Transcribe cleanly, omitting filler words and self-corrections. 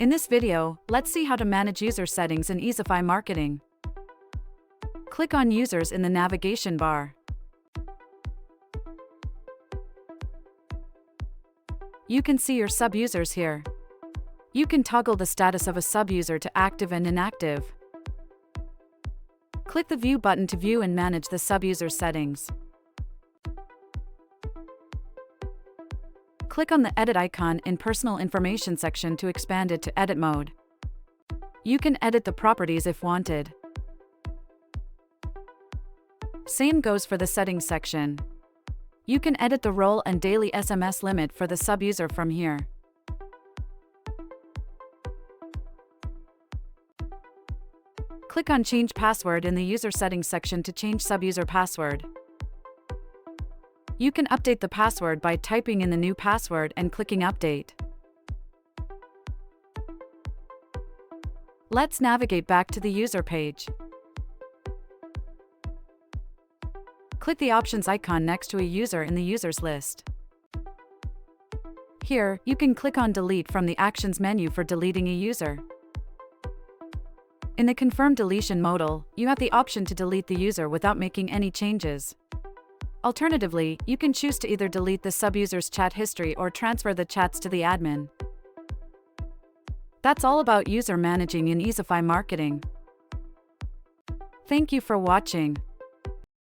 In this video, let's see how to manage user settings in Easify Marketing. Click on Users in the navigation bar. You can see your sub-users here. You can toggle the status of a sub-user to active and inactive. Click the View button to view and manage the sub-user settings. Click on the Edit icon in Personal Information section to expand it to Edit mode. You can edit the properties if wanted. Same goes for the Settings section. You can edit the role and daily SMS limit for the sub-user from here. Click on Change Password in the User Settings section to change sub-user password. You can update the password by typing in the new password and clicking Update. Let's navigate back to the user page. Click the Options icon next to a user in the Users list. Here, you can click on Delete from the Actions menu for deleting a user. In the Confirm Deletion modal, you have the option to delete the user without making any changes. Alternatively, you can choose to either delete the sub-user's chat history or transfer the chats to the admin. That's all about user managing in Easify Marketing. Thank you for watching.